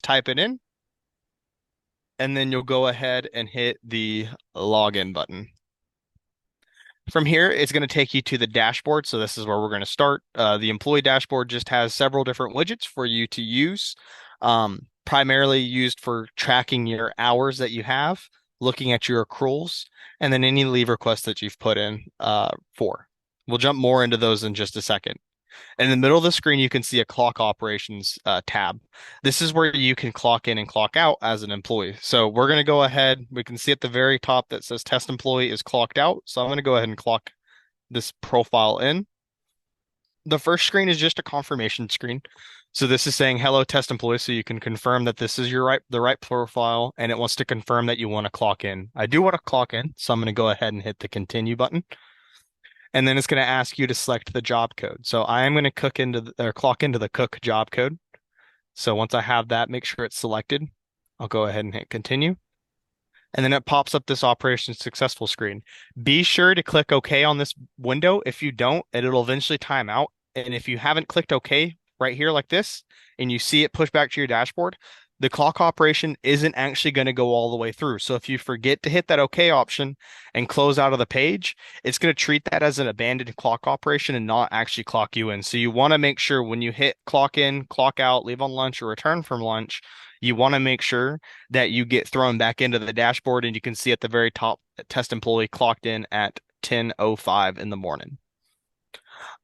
type it in, and then you'll go ahead and hit the login button. From here, it's going to take you to the dashboard. So this is where we're going to start. The employee dashboard just has several different widgets for you to use, primarily used for tracking your hours that you have, looking at your accruals, and then any leave requests that you've put in for. We'll jump more into those in just a second. In the middle of the screen, you can see a clock operations tab. This is where you can clock in and clock out as an employee. So we're going to go ahead. We can see at the very top that says test employee is clocked out. So I'm going to go ahead and clock this profile in. The first screen is just a confirmation screen. So this is saying hello test employee, so you can confirm that this is the right profile, and it wants to confirm that you want to clock in. I do want to clock in, so I'm going to go ahead and hit the continue button. And then it's going to ask you to select the job code. So I am going to clock into the cook job code. So once I have that, make sure it's selected. I'll go ahead and hit continue. And then it pops up this operation successful screen. Be sure to click OK on this window. If you don't, it'll eventually time out. And if you haven't clicked OK right here like this, and you see it push back to your dashboard, the clock operation isn't actually going to go all the way through. So if you forget to hit that OK option and close out of the page, it's going to treat that as an abandoned clock operation and not actually clock you in. So you want to make sure when you hit clock in, clock out, leave on lunch, or return from lunch, you want to make sure that you get thrown back into the dashboard, and you can see at the very top, test employee clocked in at 10:05 in the morning.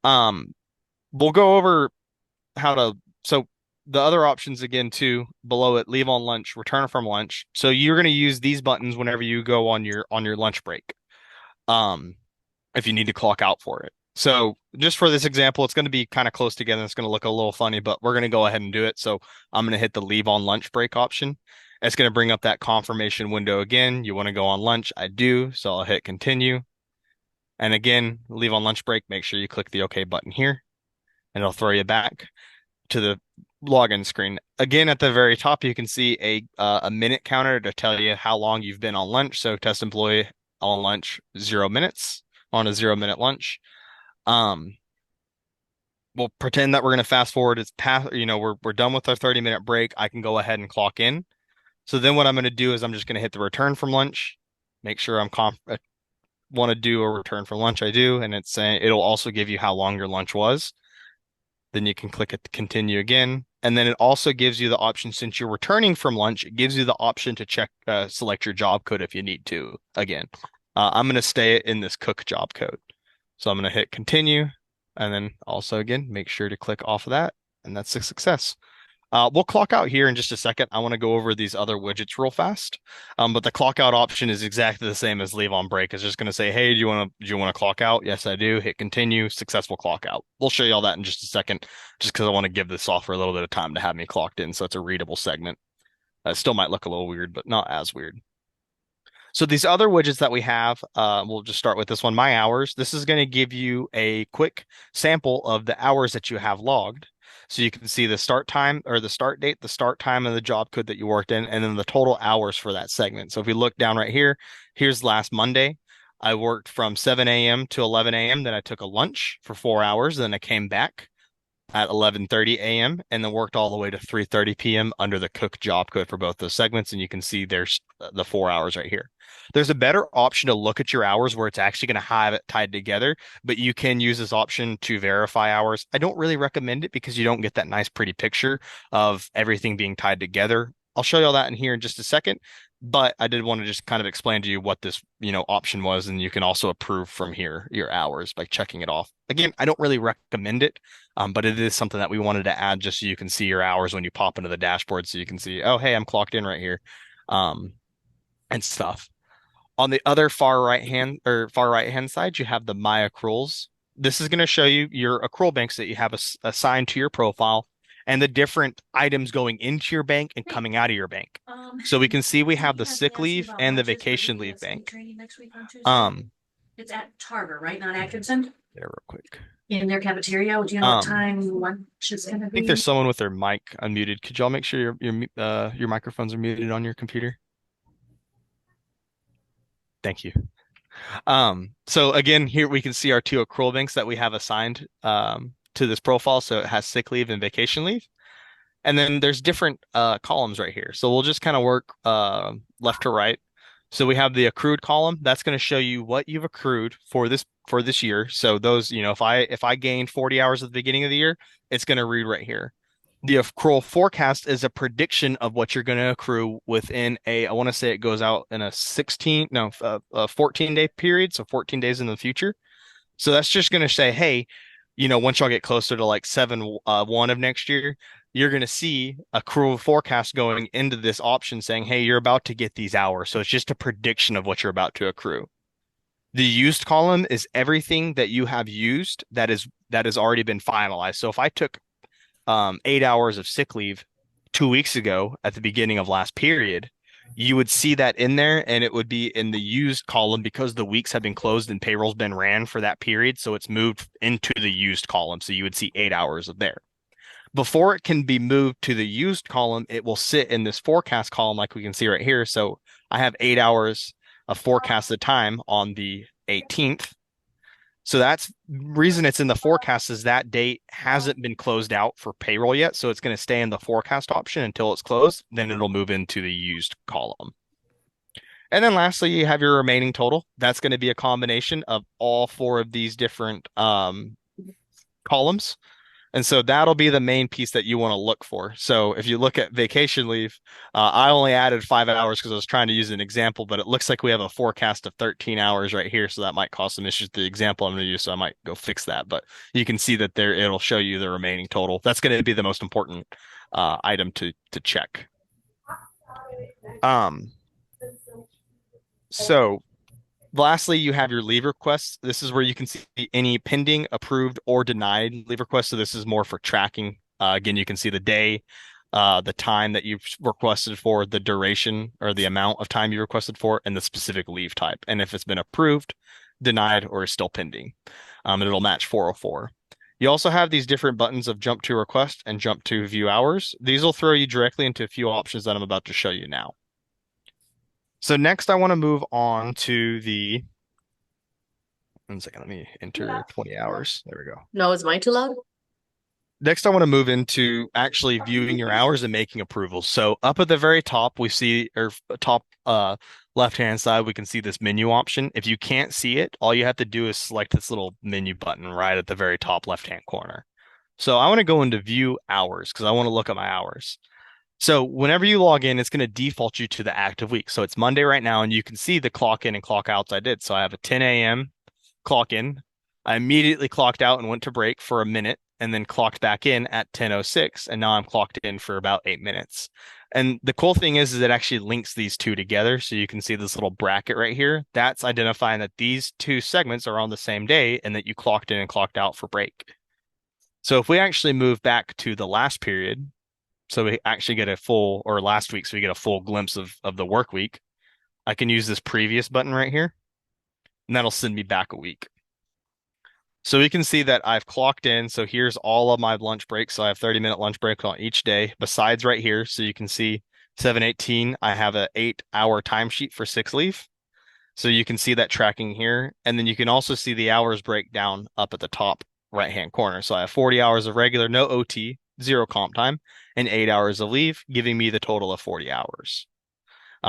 We'll go over how to, so the other options again too, below it, leave on lunch, return from lunch. So you're going to use these buttons whenever you go on your lunch break. If you need to clock out for it. So just for this example, it's going to be kind of close together. It's going to look a little funny, but we're going to go ahead and do it. So I'm going to hit the leave on lunch break option. It's going to bring up that confirmation window again. You want to go on lunch? I do. So I'll hit continue. And again, leave on lunch break. Make sure you click the OK button here, and it'll throw you back to the login screen. Again, at the very top, you can see a minute counter to tell you how long you've been on lunch. So test employee on lunch, 0 minutes on a 0 minute lunch. We'll pretend that we're going to fast forward. It's past, we're done with our 30-minute break. I can go ahead and clock in. So then what I'm going to do is I'm just going to hit the return from lunch, make sure want to do a return from lunch. I do. And it's saying it'll also give you how long your lunch was. Then you can click it to continue again. And then it also gives you the option, since you're returning from lunch, it gives you the option to select your job code if you need to. Again, I'm going to stay in this cook job code. So I'm going to hit continue, and then also again, make sure to click off of that, and that's a success. We'll clock out here in just a second. I want to go over these other widgets real fast. But the clock out option is exactly the same as leave on break. It's just going to say, hey, do you want to clock out? Yes, I do. Hit continue, successful clock out. We'll show you all that in just a second, just because I want to give the software a little bit of time to have me clocked in, so it's a readable segment. It still might look a little weird, but not as weird. So these other widgets that we have, we'll just start with this one, My Hours. This is going to give you a quick sample of the hours that you have logged. So you can see the start time or the start date, the start time and the job code that you worked in, and then the total hours for that segment. So if we look down right here, here's last Monday. I worked from 7 a.m. to 11 a.m. Then I took a lunch for 4 hours. Then I came back at 11:30 a.m. and then worked all the way to 3:30 p.m. under the cook job code for both those segments. And you can see there's the 4 hours right here. There's a better option to look at your hours where it's actually going to have it tied together, but you can use this option to verify hours. I don't really recommend it because you don't get that nice, pretty picture of everything being tied together. I'll show you all that in here in just a second, but I did want to just kind of explain to you what this, option was, and you can also approve from here your hours by checking it off. Again, I don't really recommend it, but it is something that we wanted to add just so you can see your hours when you pop into the dashboard, so you can see, oh, hey, I'm clocked in right here, and stuff. On the other far right hand side, you have the My Accruals. This is going to show you your accrual banks that you have assigned to your profile and the different items going into your bank and coming out of your bank. So we can see we have the sick leave and the vacation leave bank. It's at Tarver, right? Not Atkinson? There, real quick. In their cafeteria. Do you know what time lunch is going to I think be? there's someone with their mic unmuted. Could y'all make sure your microphones are muted on your computer? Thank you. So again, here we can see our two accrual banks that we have assigned to this profile. So it has sick leave and vacation leave. And then there's different columns right here. So we'll just kind of work left to right. So we have the accrued column. That's going to show you what you've accrued for this year. So those, if I gained 40 hours at the beginning of the year, it's going to read right here. The accrual forecast is a prediction of what you're going to accrue within I want to say it goes out in a 16, no, a 14-day period, so 14 days in the future. So that's just going to say, hey, once y'all get closer to like 7/1 of next year, you're going to see accrual forecast going into this option saying, hey, you're about to get these hours. So it's just a prediction of what you're about to accrue. The used column is everything that you have used that has already been finalized. So if I took 8 hours of sick leave 2 weeks ago at the beginning of last period, you would see that in there and it would be in the used column because the weeks have been closed and payroll's been ran for that period. So it's moved into the used column. So you would see 8 hours of there. Before it can be moved to the used column, it will sit in this forecast column like we can see right here. So I have 8 hours of forecasted time on the 18th. So that's reason it's in the forecast is that date hasn't been closed out for payroll yet. So it's going to stay in the forecast option until it's closed. Then it'll move into the used column. And then lastly, you have your remaining total. That's going to be a combination of all four of these different columns. And so that'll be the main piece that you want to look for. So if you look at vacation leave, I only added 5 hours because I was trying to use an example, but it looks like we have a forecast of 13 hours right here. So that might cause some issues with the example I'm going to use. So I might go fix that. But you can see that there it'll show you the remaining total. That's going to be the most important item to check. Um, so Lastly, you have your leave requests. This is where you can see any pending, approved, or denied leave requests. So this is more for tracking. Again, you can see the day, the time that you've requested for, the duration or the amount of time you requested for, and the specific leave type. And if it's been approved, denied, or is still pending. And it'll match 404. You also have these different buttons of jump to request and jump to view hours. These will throw you directly into a few options that I'm about to show you now. So next I want to move on to the 1 second, let me enter 20 hours. There we go. No, is mine too loud? Next, I want to move into actually viewing your hours and making approvals. So up at the very top, we see, or top left-hand side, we can see this menu option. If you can't see it, all you have to do is select this little menu button right at the very top left-hand corner. So I want to go into view hours because I want to look at my hours. So whenever you log in, it's going to default you to the active week. So it's Monday right now, and you can see the clock in and clock outs I did. So I have a 10 a.m. clock in. I immediately clocked out and went to break for a minute and then clocked back in at 10:06. And now I'm clocked in for about 8 minutes. And the cool thing is it actually links these two together. So you can see this little bracket right here. That's identifying that these two segments are on the same day and that you clocked in and clocked out for break. So if we actually move back to the last period, so we actually get a full, or last week, so we get a full glimpse of the work week, I can use this previous button right here, and that'll send me back a week. So we can see that I've clocked in. So here's all of my lunch breaks. So I have 30-minute lunch break on each day, besides right here. So you can see 7/18, I have an 8-hour timesheet for sick leave. So you can see that tracking here. And then you can also see the hours breakdown up at the top right-hand corner. So I have 40 hours of regular, no OT, zero comp time, and 8 hours of leave, giving me the total of 40 hours.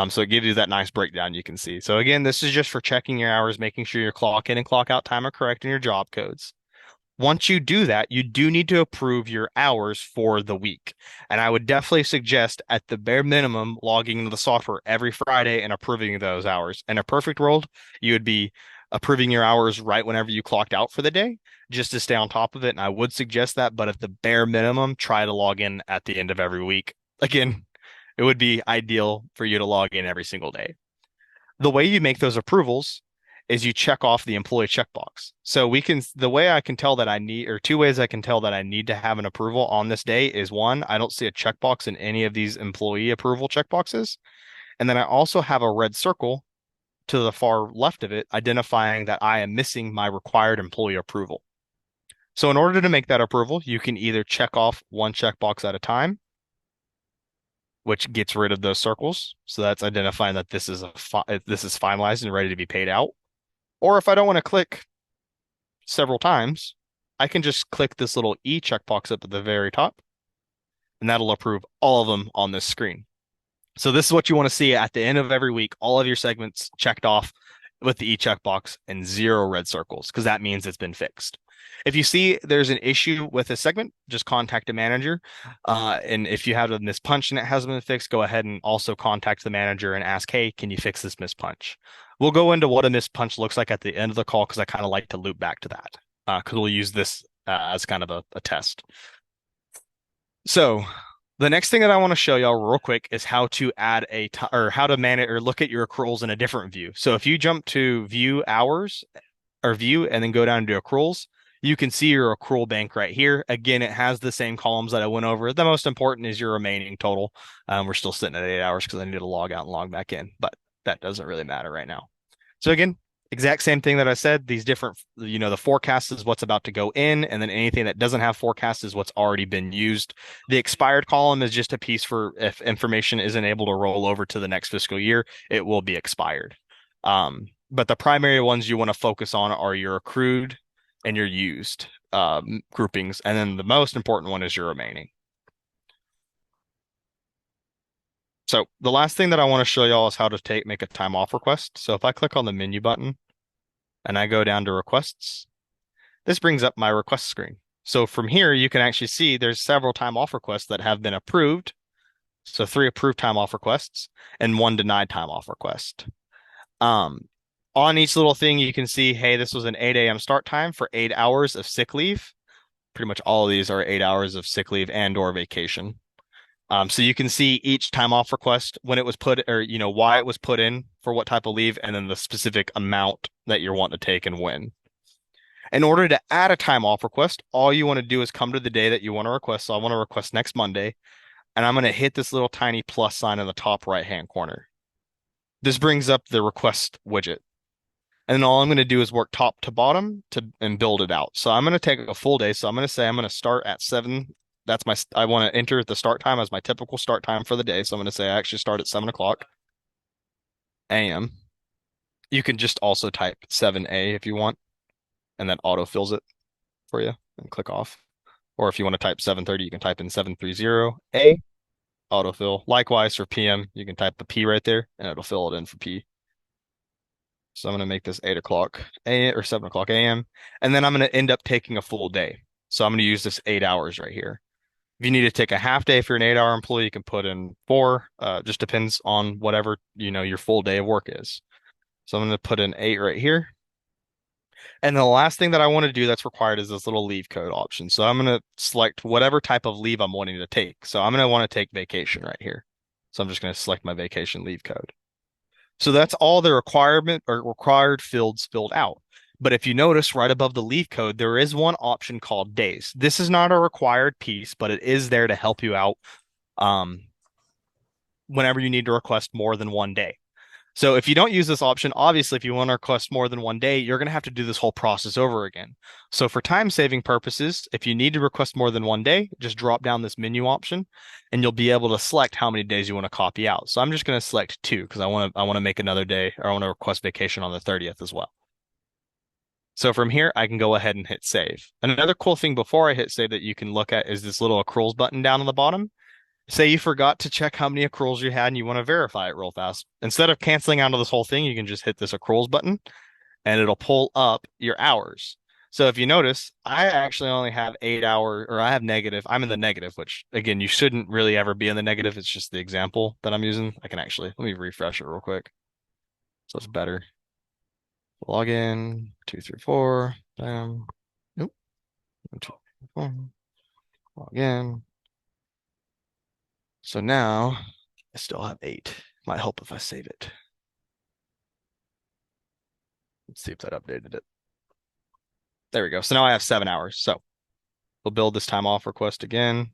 So it gives you that nice breakdown you can see. So again, this is just for checking your hours, making sure your clock in and clock out time are correct in your job codes. Once you do that, you do need to approve your hours for the week. And I would definitely suggest at the bare minimum logging into the software every Friday and approving those hours. In a perfect world, you would be approving your hours right whenever you clocked out for the day, just to stay on top of it. And I would suggest that, but at the bare minimum, try to log in at the end of every week. Again, it would be ideal for you to log in every single day. The way you make those approvals is you check off the employee checkbox. So the way I can tell that I need, or two ways I can tell that I need to have an approval on this day is one, I don't see a checkbox in any of these employee approval checkboxes. And then I also have a red circle to the far left of it, identifying that I am missing my required employee approval. So in order to make that approval, you can either check off one checkbox at a time, which gets rid of those circles. So that's identifying that this is finalized and ready to be paid out. Or if I don't want to click several times, I can just click this little E checkbox up at the very top, and that'll approve all of them on this screen. So this is what you want to see at the end of every week, all of your segments checked off with the checkbox and 0 red circles, because that means it's been fixed. If you see there's an issue with a segment, just contact a manager. And if you have a mispunch and it hasn't been fixed, go ahead and also contact the manager and ask, hey, can you fix this mispunch? We'll go into what a mispunch looks like at the end of the call, because I kind of like to loop back to that, because we'll use this as kind of a test. So the next thing that I want to show y'all real quick is how to add or how to manage or look at your accruals in a different view. So if you jump to view hours or view and then go down to accruals, you can see your accrual bank right here. Again, it has the same columns that I went over. The most important is your remaining total. We're still sitting at 8 hours because I need to log out and log back in, but that doesn't really matter right now. So again, exact same thing that I said. These different, the forecast is what's about to go in, and then anything that doesn't have forecast is what's already been used. The expired column is just a piece for if information isn't able to roll over to the next fiscal year, it will be expired. But the primary ones you want to focus on are your accrued and your used groupings, and then the most important one is your remaining. So the last thing that I want to show y'all is how to make a time off request. So if I click on the menu button and I go down to requests, this brings up my request screen. So from here, you can actually see there's several time off requests that have been approved. So 3 approved time off requests and 1 denied time off request. On each little thing, you can see, hey, this was an 8 a.m. start time for 8 hours of sick leave. Pretty much all of these are 8 hours of sick leave and or vacation. So you can see each time off request, when it was put, or why it was put in for what type of leave, and then the specific amount that you're wanting to take and when. In order to add a time off request, all you want to do is come to the day that you want to request. So I want to request next Monday, and I'm going to hit this little tiny plus sign in the top right-hand corner. This brings up the request widget. And then all I'm going to do is work top to bottom and build it out. So I'm going to take a full day. So I'm going to say I'm going to start at 7. I want to enter the start time as my typical start time for the day. So I'm going to say I actually start at 7 o'clock a.m. You can just also type 7 a if you want, and then auto fills it for you and click off. Or if you want to type 7:30, you can type in 730A, autofill. Likewise for PM, you can type the P right there and it'll fill it in for P. So I'm going to make this 8 o'clock A or 7 o'clock AM. And then I'm going to end up taking a full day. So I'm going to use this 8 hours right here. If you need to take a half day, if you're an 8-hour employee, you can put in 4. Just depends on whatever, your full day of work is. So I'm going to put in 8 right here. And the last thing that I want to do that's required is this little leave code option. So I'm going to select whatever type of leave I'm wanting to take. So I'm going to want to take vacation right here. So I'm just going to select my vacation leave code. So that's all the requirement or required fields filled out. But if you notice right above the leave code, there is one option called days. This is not a required piece, but it is there to help you out whenever you need to request more than one day. So if you don't use this option, obviously, if you want to request more than one day, you're going to have to do this whole process over again. So for time saving purposes, if you need to request more than one day, just drop down this menu option and you'll be able to select how many days you want to copy out. So I'm just going to select 2 because I want to make another day, or I want to request vacation on the 30th as well. So from here, I can go ahead and hit save. And another cool thing before I hit save that you can look at is this little accruals button down on the bottom. Say you forgot to check how many accruals you had and you want to verify it real fast. Instead of canceling out of this whole thing, you can just hit this accruals button and it'll pull up your hours. So if you notice, I actually only have 8 hours, or I have negative. I'm in the negative, which again, you shouldn't really ever be in the negative. It's just the example that I'm using. I can actually, let me refresh it real quick. So it's better. Log in, 2, 3, 4. Nope. 1, 2, 3, 4. Log in. So now I still have 8. Might help if I save it. Let's see if that updated it. There we go. So now I have 7 hours. So we'll build this time off request again.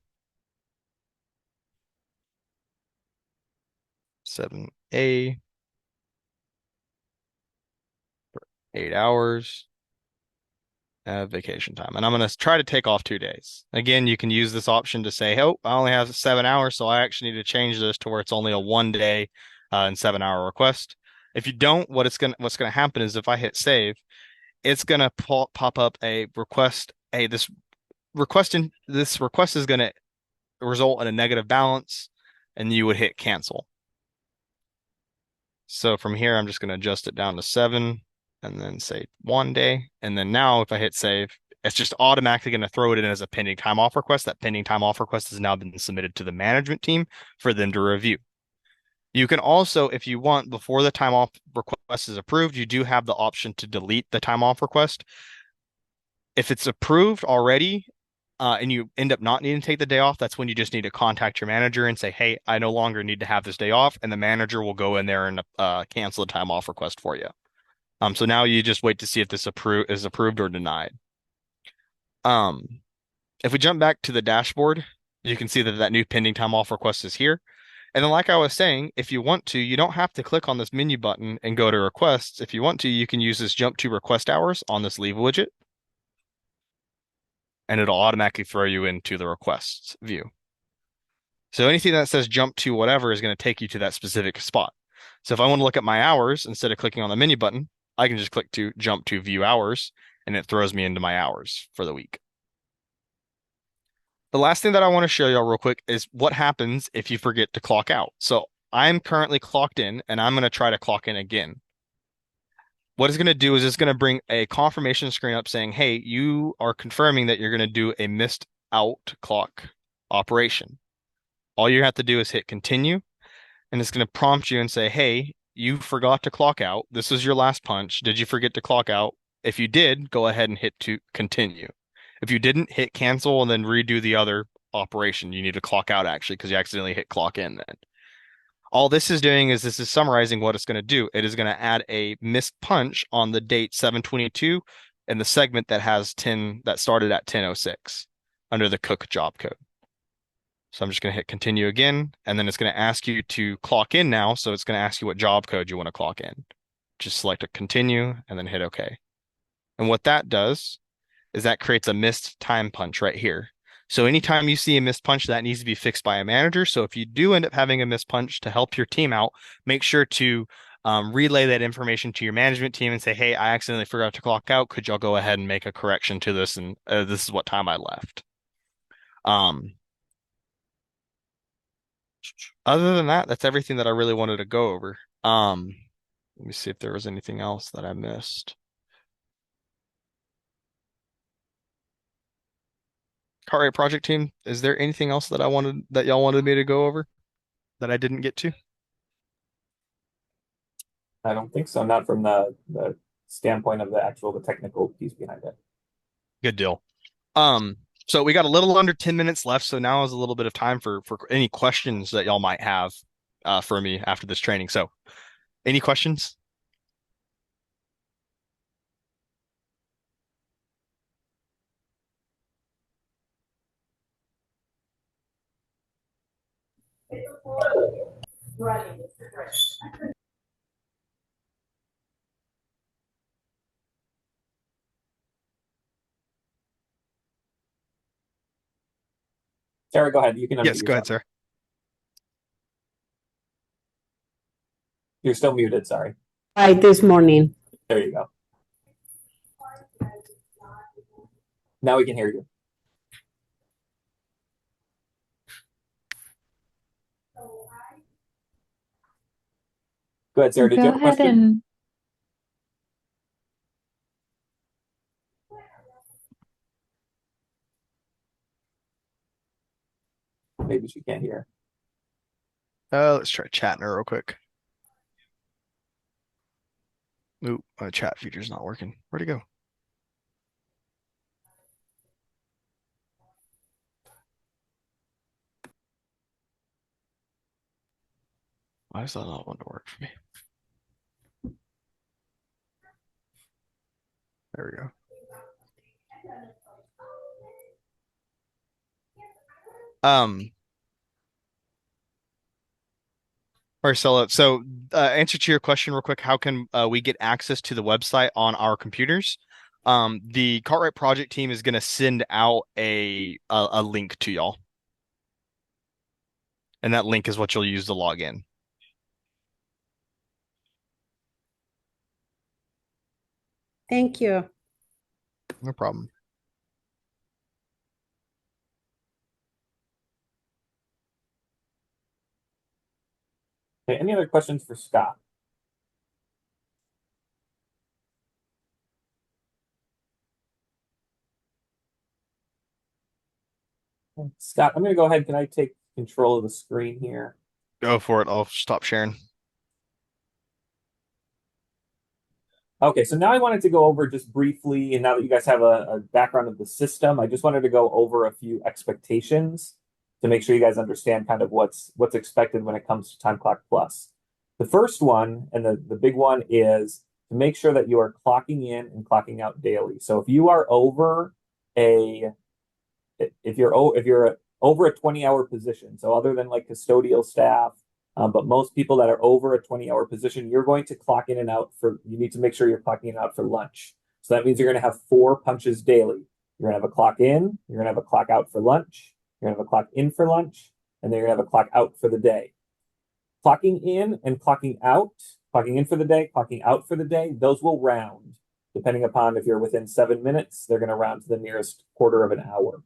7A for 8 hours. Vacation time. And I'm going to try to take off 2 days. Again, you can use this option to say, oh, I only have 7 hours, so I actually need to change this to where it's only a 1 day and 7-hour request. If you don't, what's going to happen is if I hit save, it's going to pop up a request. Hey, this request is going to result in a negative balance, and you would hit cancel. So from here, I'm just going to adjust it down to 7 and then say 1 day. And then now if I hit save, it's just automatically going to throw it in as a pending time off request. That pending time off request has now been submitted to the management team for them to review. You can also, if you want, before the time off request is approved, you do have the option to delete the time off request. If it's approved already, and you end up not needing to take the day off, that's when you just need to contact your manager and say, "Hey, I no longer need to have this day off," and the manager will go in there and cancel the time off request for you. So now you just wait to see if this is approved or denied. Um, if we jump back to the dashboard, you can see that that new pending time off request is here. And then, like I was saying, if you want to, you don't have to click on this menu button and go to requests. If you want to, you can use this jump to request hours on this leave widget, and it'll automatically throw you into the requests view. So anything that says jump to whatever is going to take you to that specific spot. So if I want to look at my hours, instead of clicking on the menu button, I can just click to jump to view hours, and it throws me into my hours for the week. The last thing that I want to show y'all real quick is what happens if you forget to clock out. So I'm currently clocked in, and I'm going to try to clock in again. What it's going to do is it's going to bring a confirmation screen up saying, "Hey, you are confirming that you're going to do a missed out clock operation." All you have to do is hit continue, and it's going to prompt you and say, "Hey, you forgot to clock out. This is your last punch. Did you forget to clock out? If you did, go ahead and hit to continue. If you didn't, hit cancel and then redo the other operation. You need to clock out actually because you accidentally hit clock in then." All this is doing is this is summarizing what it's going to do. It is going to add a missed punch on the date 7/22 in the segment that has 10 that started at 10:06 under the cook job code. So I'm just going to hit continue again, and then it's going to ask you to clock in now. So it's going to ask you what job code you want to clock in. Just select a continue and then hit OK. And what that does is that creates a missed time punch right here. So anytime you see a missed punch, that needs to be fixed by a manager. So if you do end up having a missed punch to help your team out, make sure to relay that information to your management team and say, "Hey, I accidentally forgot to clock out. Could y'all go ahead and make a correction to this? And this is what time I left." Um, Other than that, that's everything that I really wanted to go over. Let me see if there was anything else that I missed. Car rate project team, is there anything else that y'all wanted me to go over that I didn't get to? I don't think so. Not from the standpoint of the technical piece behind it. Good deal. Um, so we got a little under 10 minutes left, so now is a little bit of time for any questions that y'all might have for me after this training. So, any questions? Sarah, go ahead. You can unmute Yes, go ahead, yourself. sir. You're still muted. Sorry. Hi, this morning. There you go. Now we can hear you. Go ahead, Sarah. Did you Go have a ahead question? and Maybe she can't hear. Let's try chatting her real quick. Ooh, my chat feature's not working. Where'd it go? Why does that not want to work for me? There we go. Marcella, so answer to your question real quick, how can we get access to the website on our computers? The Cartwright project team is going to send out a link to y'all. And that link is what you'll use to log in. thank you. No problem. Okay, any other questions for Scott? Scott, I'm going to go ahead. Can I take control of the screen here? Go for it. I'll stop sharing. Okay, so now I wanted to go over just briefly, and now that you guys have a background of the system, I just wanted to go over a few expectations to make sure you guys understand kind of what's expected when it comes to Time Clock Plus. The first one, and the big one, is to make sure that you are clocking in and clocking out daily. So if you are over if you're over a 20-hour position, so other than like custodial staff, but most people that are over a 20-hour position, you're going to clock in and out you need to make sure you're clocking in and out for lunch. So that means you're going to have 4 punches daily. You're going to have a clock in, you're going to have a clock out for lunch, you're going to have a clock in for lunch, and then you're going to have a clock out for the day. Clocking in and clocking out, clocking in for the day, clocking out for the day, those will round. Depending upon if you're within 7 minutes, they're going to round to the nearest quarter of an hour.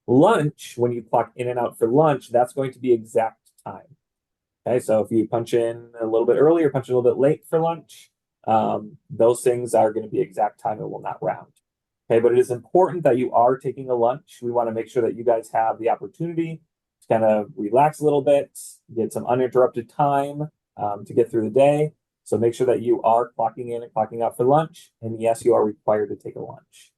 Lunch, when you clock in and out for lunch, that's going to be exact time. Okay, so if you punch in a little bit early or punch in a little bit late for lunch, those things are going to be exact time and will not round. Okay, but it is important that you are taking a lunch. We want to make sure that you guys have the opportunity to kind of relax a little bit, get some uninterrupted time to get through the day. So make sure that you are clocking in and clocking out for lunch. And yes, you are required to take a lunch.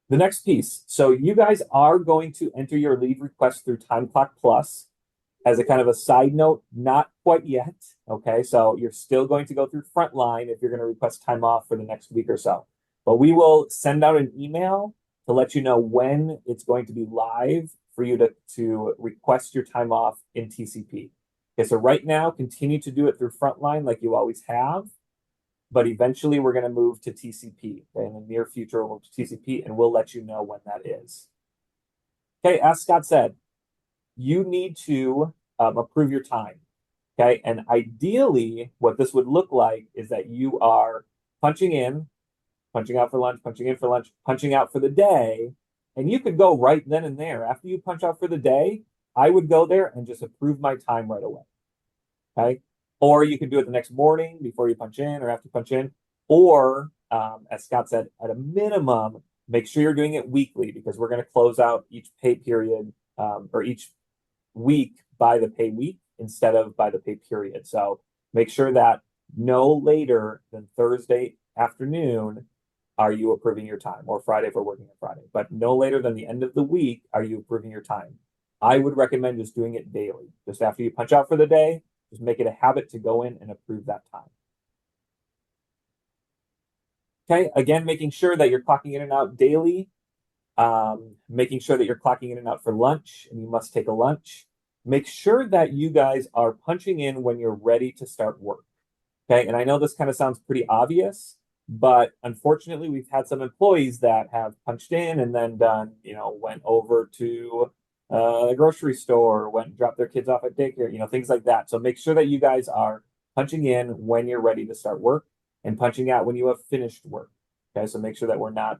The next piece. So you guys are going to enter your leave request through Time Clock Plus. As a kind of a side note, not quite yet. Okay, so you're still going to go through Frontline if you're going to request time off for the next week or so. But we will send out an email to let you know when it's going to be live for you to request your time off in TCP. Okay, so right now, continue to do it through Frontline like you always have. But eventually we're going to move to TCP. Okay? In the near future, we'll move to TCP, and we'll let you know when that is. Okay, as Scott said, you need to approve your time. Okay, and ideally, what this would look like is that you are punching in, punching out for lunch, punching in for lunch, punching out for the day, and you could go right then and there. After you punch out for the day, I would go there and just approve my time right away. Okay. Or you can do it the next morning before you punch in or after you punch in. Or, as Scott said, at a minimum, make sure you're doing it weekly because we're going to close out each pay period or each week by the pay week instead of by the pay period. So make sure that no later than Thursday afternoon are you approving your time, or Friday if we're working on Friday, but no later than the end of the week are you approving your time. I would recommend just doing it daily. Just after you punch out for the day, just make it a habit to go in and approve that time. Okay, again, making sure that you're clocking in and out daily, making sure that you're clocking in and out for lunch, and you must take a lunch. Make sure that you guys are punching in when you're ready to start work. Okay, and I know this kind of sounds pretty obvious, but unfortunately, we've had some employees that have punched in and then went over to the grocery store, went and dropped their kids off at daycare, things like that. So make sure that you guys are punching in when you're ready to start work and punching out when you have finished work. Okay, so make sure that we're not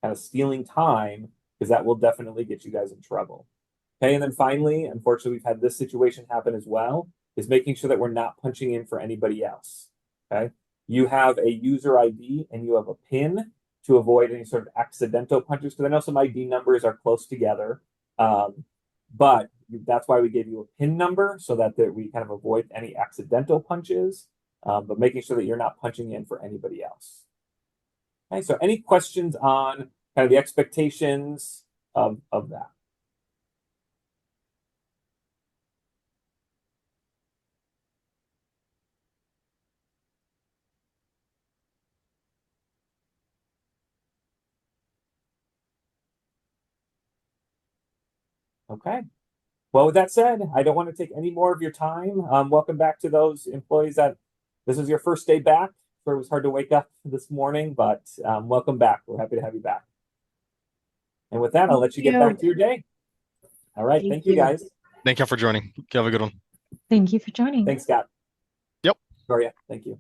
kind of stealing time because that will definitely get you guys in trouble. Okay, and then finally, unfortunately, we've had this situation happen as well, is making sure that we're not punching in for anybody else. Okay, you have a user ID and you have a PIN to avoid any sort of accidental punches because I know some ID numbers are close together. But that's why we gave you a PIN number so that we kind of avoid any accidental punches, but making sure that you're not punching in for anybody else. Okay, so any questions on kind of the expectations of that? Okay. Well, with that said, I don't want to take any more of your time. Welcome back to those employees that this is your first day back. Sure, it was hard to wake up this morning, but welcome back. We're happy to have you back. And with that, I'll let you get back to your day. All right. Thank you, guys. Thank you for joining. You have a good one. Thank you for joining. Thanks, Scott. Yep. Gloria, thank you.